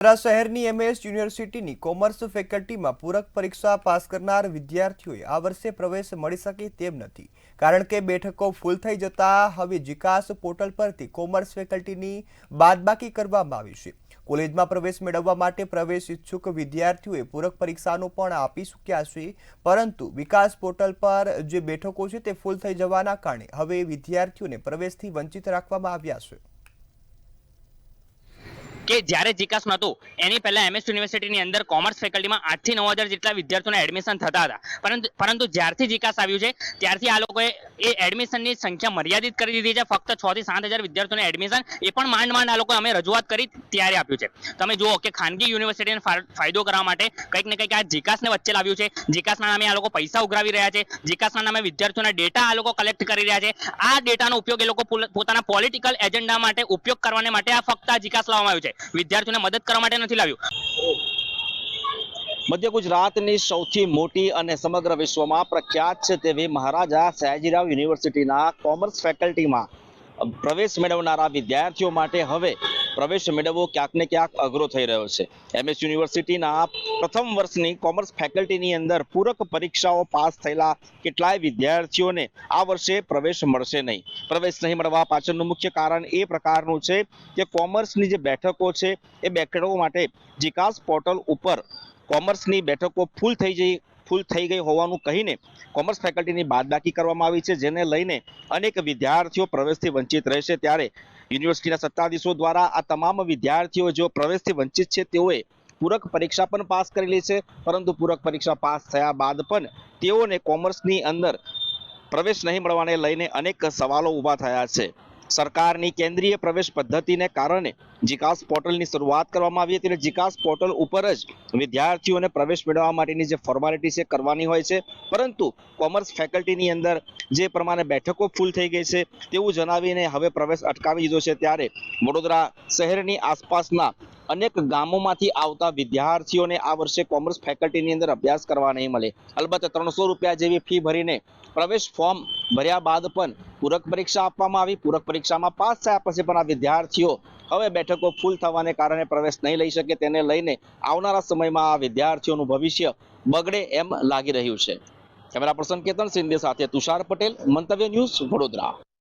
શહેરની એમએસ યુનિવર્સિટીની કોમર્સ ફેકલ્ટીમાં પૂરક પરીક્ષા પાસ કરનાર વિદ્યાર્થીઓએ આ વર્ષે પ્રવેશ મળી શકે તેમ નથી, કારણ કે બેઠકો ફૂલ થઈ જતા હવે જીકાસ પોર્ટલ પરથી કોમર્સ ફેકલ્ટીની બાદબાકી કરવામાં આવી છે। કોલેજમાં પ્રવેશ મેળવવા માટે પ્રવેશ ઈચ્છુક વિદ્યાર્થીઓએ પૂરક પરીક્ષાનો પણ આપી ચૂક્યા છે, પરંતુ વિકાસ પોર્ટલ પર જે બેઠકો છે તે ફૂલ થઈ જવાના કારણે હવે વિદ્યાર્થીઓને પ્રવેશથી વંચિત રાખવામાં આવ્યા છે। કે જ્યારે જીકાસ નહોતું એની પહેલા એમએસ યુનિવર્સિટીની અંદર કોમર્સ ફેકલ્ટીમાં 8 થી 9000 જેટલા વિદ્યાર્થીઓને એડમિશન થતા હતા, પરંતુ જ્યારથી જીકાસ આવ્યું છે ત્યારથી આ લોકોએ એ એડમિશનની સંખ્યા મર્યાદિત કરી દીધી છે। ફક્ત 6 થી 7000 વિદ્યાર્થીઓને એડમિશન એ પણ માંડ આ લોકો અમે રજૂઆત કરી ત્યારે આપ્યું છે। તમે જુઓ કે ખાનગી યુનિવર્સિટીને ફાયદો કરવા માટે કંઈક ને કંઈક આ જીકાસને વચ્ચે લાવ્યું છે। જીકાસના નામે આ લોકો પૈસા ઉઘરાવી રહ્યા છે, જીકાસના નામે વિદ્યાર્થીઓના ડેટા આ લોકો કલેક્ટ કરી રહ્યા છે। આ ડેટાનો ઉપયોગ એ લોકો પોતાના પોલિટિકલ એજન્ડા માટે ઉપયોગ કરવાને માટે આ ફક્ત આ જીકાસ લાવવામાં આવ્યું છે, વિદ્યાર્થીઓને મદદ કરવા માટે નથી લાવ્યું। મધ્ય ગુજરાતની સૌથી મોટી અને સમગ્ર વિશ્વમાં પ્રખ્યાત છે તેવી મહારાજા સયાજીરાવ યુનિવર્સિટીના કોમર્સ ફેકલ્ટીમાં પ્રવેશ મેળવનારા વિદ્યાર્થીઓ માટે હવે પ્રવેશ મેળવવો ક્યાંક ને ક્યાંક અઘરો થઈ રહ્યો છે। એમએસ યુનિવર્સિટીના પ્રથમ વર્ષની કોમર્સ ફેકલ્ટીની અંદર પૂરક પરીક્ષાઓ પાસ થયેલા કેટલાય વિદ્યાર્થીઓને આ વર્ષે પ્રવેશ મળશે નહીં। પ્રવેશ નહીં મળવા પાછળનું મુખ્ય કારણ એ પ્રકારનું છે કે કોમર્સની જે બેઠકો છે એ બેઠકો માટે જીકાસ પોર્ટલ ઉપર કોમર્સની બેઠકો ફૂલ થઈ ગઈ હોવાનું કહીને કોમર્સ ફેકલ્ટીની બાદબાકી કરવામાં આવી છે, જેને લઈને અનેક વિદ્યાર્થીઓ પ્રવેશથી વંચિત રહેશે। ત્યારે યુનિવર્સિટીના સત્તાધીશો દ્વારા આ તમામ વિદ્યાર્થીઓ જો પ્રવેશથી વંચિત છે તેઓએ પૂરક પરીક્ષા પણ પાસ કરેલી છે, પરંતુ પૂરક પરીક્ષા પાસ થયા બાદ પણ તેઓને કોમર્સની અંદર પ્રવેશ નહીં મળવાને લઈને અનેક સવાલો ઊભા થયા છે। સરકારની કેન્દ્રીય પ્રવેશ પદ્ધતિને કારણે જીકાસ પોર્ટલની શરૂઆત કરવામાં આવી હતી અને જીકાસ પોર્ટલ ઉપર જ વિદ્યાર્થીઓને પ્રવેશ મેળવવા માટેની જે ફોર્માલિટી છે કરવાની હોય છે, પરંતુ કોમર્સ ફેકલ્ટીની અંદર જે પ્રમાણે બેઠકો ફૂલ થઈ ગઈ છે તેવું જણાવીને હવે પ્રવેશ અટકાવી દીધો છે। ત્યારે વડોદરા શહેરની આસપાસના અનેક ગામોમાંથી આવતા વિદ્યાર્થીઓને આ વર્ષે કોમર્સ ફેકલ્ટીની અંદર અભ્યાસ કરવા નહીં મળે। અલબત્ત 300 રૂપિયા જેવી ફી ભરીને પ્રવેશ ફોર્મ ભર્યા બાદ પણ પૂરક પરીક્ષા આપવામાં આવી। પૂરક પરીક્ષામાં પાસ થયા પછી પણ આ વિદ્યાર્થીઓ હવે બેઠકો ફૂલ થવાને કારણે પ્રવેશ નહીં લઈ શકે, તેને લઈને આવનારા સમયમાં આ વિદ્યાર્થીઓનું ભવિષ્ય બગડે એમ લાગી રહ્યું છે। કેમેરા પર્સન કેતન સિંધે સાથે તુષાર પટેલ, મંતવ્ય ન્યૂઝ, વડોદરા।